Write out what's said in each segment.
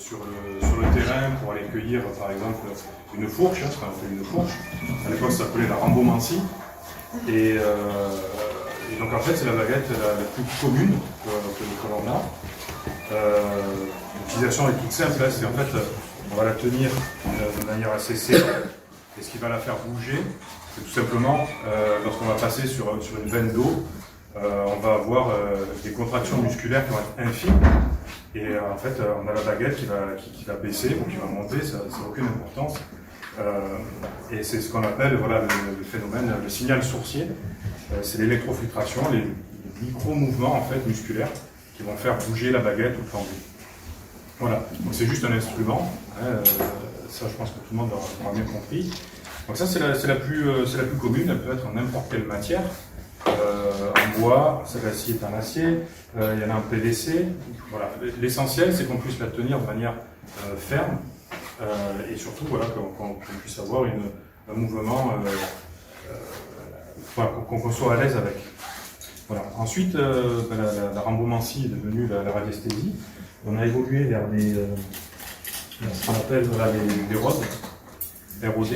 sur le terrain pour aller cueillir par exemple une fourche, ce qu'on appelle une fourche. À l'époque ça s'appelait la rambomancie. Et donc en fait c'est la baguette la plus commune que l'on a. L'utilisation est toute simple, c'est en fait on va la tenir de manière assez serrée. Et ce qui va la faire bouger, c'est tout simplement lorsqu'on va passer sur une veine d'eau, on va avoir des contractions musculaires qui vont être infimes. Et en fait, on a la baguette qui va baisser ou qui va monter, ça n'a aucune importance. Et c'est ce qu'on appelle voilà, le phénomène, le signal sourcier. C'est l'électrofiltration, les micro-mouvements en fait, musculaires qui vont faire bouger la baguette ou le pendule. Voilà, donc c'est juste un instrument. Ça, je pense que tout le monde aura bien compris. Donc ça, c'est la plus commune. Elle peut être en n'importe quelle matière. En bois, celle-ci est en acier, il y en a en PVC. Voilà. L'essentiel, c'est qu'on puisse la tenir de manière ferme et surtout voilà, qu'on puisse avoir un mouvement, qu'on soit à l'aise avec. Voilà. Ensuite, la rambomancie est devenue la radiesthésie. On a évolué vers ce qu'on appelle voilà, les rods, ROD,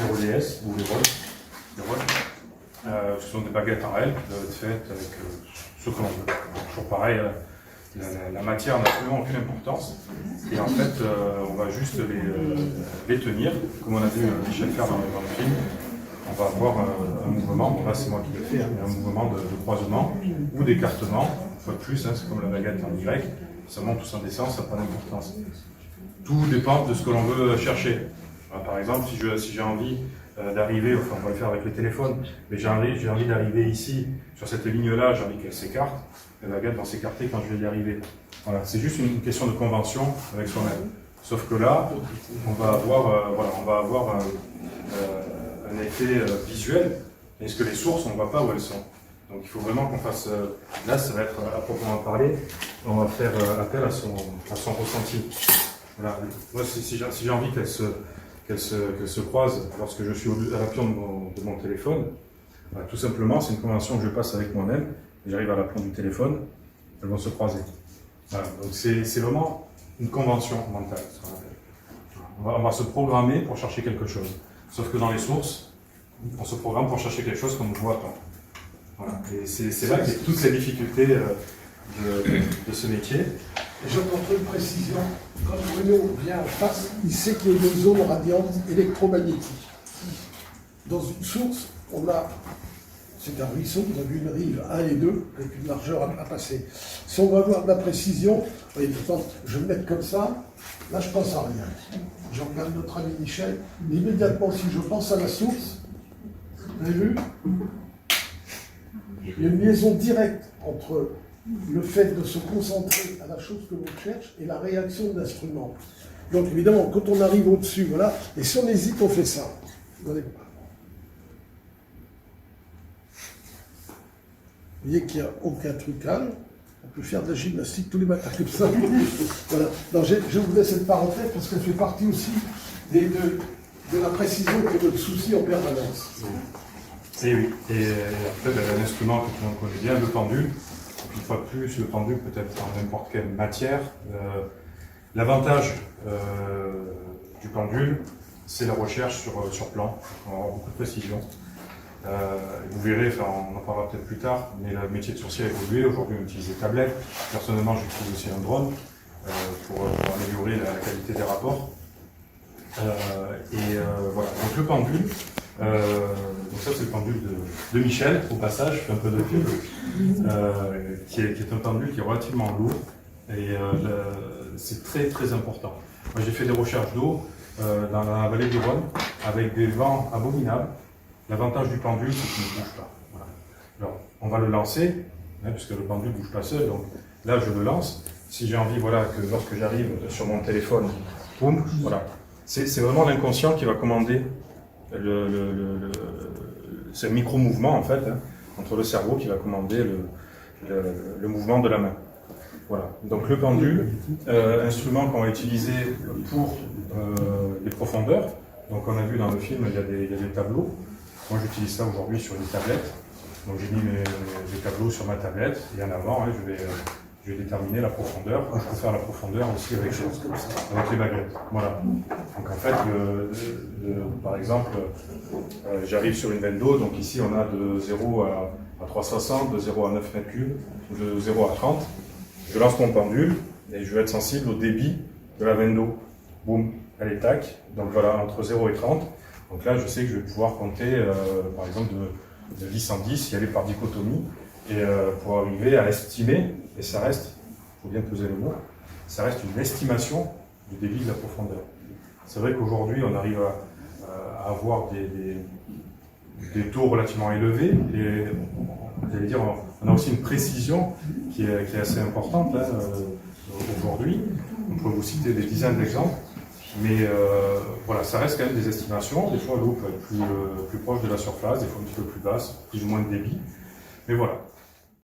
RODS ou les rods. Ce sont des baguettes en L qui doivent être faites avec ce que l'on veut. Toujours pareil, la matière n'a absolument aucune importance. Et en fait, on va juste les tenir, comme on a vu Michel faire dans le film. On va avoir un mouvement, bon là c'est moi qui le fais, un mouvement de croisement ou d'écartement. Une fois de plus, c'est comme la baguette en Y, ça monte ou ça descend, ça n'a pas d'importance. Tout dépend de ce que l'on veut chercher. Par exemple, si j'ai envie d'arriver, enfin on va le faire avec le téléphone, mais j'ai envie d'arriver ici, sur cette ligne-là, j'ai envie qu'elle s'écarte, la baguette va s'écarter quand je vais y arriver. Voilà, c'est juste une question de convention avec soi-même. Sauf que là, on va avoir un effet visuel, est-ce que les sources, on ne voit pas où elles sont. Donc il faut vraiment qu'on fasse, là ça va être à proprement parler, on va faire appel à son ressenti. Voilà. Moi si j'ai envie qu'elle se croise lorsque je suis à l'aplomb de mon téléphone, voilà, tout simplement c'est une convention que je passe avec moi-même, j'arrive à l'aplomb du téléphone, elles vont se croiser. Voilà. Donc c'est vraiment une convention mentale, ce qu'on appelle. On va se programmer pour chercher quelque chose. Sauf que dans les sources, on se programme pour chercher quelque chose qu'on ne voit pas. Voilà. Et c'est là qu'il y a toutes les difficultés de ce métier. J'apporte une précision. Quand Bruno vient en face, il sait qu'il y a une zone radiante électromagnétique. Dans une source, c'est un ruisseau, vous avez une rive 1 et 2, avec une largeur à passer. Si on va avoir de la précision, voyez, quand je vais me mettre comme ça, là je pense à rien. Je regarde notre ami Michel, mais immédiatement si je pense à la source, vous avez vu? Il y a une liaison directe entre le fait de se concentrer à la chose que l'on cherche et la réaction de l'instrument. Donc évidemment, quand on arrive au-dessus, voilà, et si on hésite, on fait ça. Vous voyez qu'il n'y a aucun truc calme. On peut faire de la gymnastique tous les matins comme ça. Voilà. Je vous laisse cette parenthèse parce qu'elle fait partie aussi de la précision qui est notre souci en permanence. Et oui. Et après, un instrument que l'on connaît bien, le pendule. Une fois de plus, le pendule peut être en n'importe quelle matière. L'avantage du pendule, c'est la recherche sur plan. On aura beaucoup de précision. Vous verrez, enfin, on en parlera peut-être plus tard, mais le métier de sourcier a évolué. Aujourd'hui, on utilise des tablettes. Personnellement, j'utilise aussi un drone pour améliorer la qualité des rapports. Voilà. Donc le pendule, donc ça c'est le pendule de Michel, au passage, je fais un peu de pub, qui est un pendule qui est relativement lourd et c'est très très important. Moi j'ai fait des recherches d'eau dans la vallée du Rhône avec des vents abominables. L'avantage du pendule, c'est qu'il ne bouge pas. Voilà. Alors, on va le lancer, puisque le pendule ne bouge pas seul, donc là je le lance. Si j'ai envie, voilà, que lorsque j'arrive sur mon téléphone, boum, voilà. C'est vraiment l'inconscient qui va commander ce micro-mouvement, en fait, entre le cerveau qui va commander le mouvement de la main. Voilà. Donc le pendule, instrument qu'on va utiliser pour les profondeurs. Donc on a vu dans le film, il y a des tableaux. Moi j'utilise ça aujourd'hui sur une tablette. Donc j'ai mis mes tableaux sur ma tablette et en avant, je vais déterminer la profondeur. Je peux faire la profondeur aussi avec les baguettes. Voilà. Donc en fait, par exemple, j'arrive sur une veine d'eau, donc ici on a de 0 à 360, de 0 à 9 mètres cubes, de 0 à 30. Je lance mon pendule et je vais être sensible au débit de la veine d'eau. Boum, elle est tac. Donc voilà, entre 0 et 30. Donc là, je sais que je vais pouvoir compter, par exemple, de 10 en 10, y aller par dichotomie, et pour arriver à estimer, et ça reste, il faut bien peser le mot, ça reste une estimation du débit de la profondeur. C'est vrai qu'aujourd'hui, on arrive à avoir des taux relativement élevés, et j'allais dire, on a aussi une précision qui est assez importante là, aujourd'hui. On peut vous citer des dizaines d'exemples, mais voilà, ça reste quand même des estimations. Des fois, l'eau peut être plus proche de la surface, des fois un petit peu plus basse, plus ou moins de débit. Mais voilà,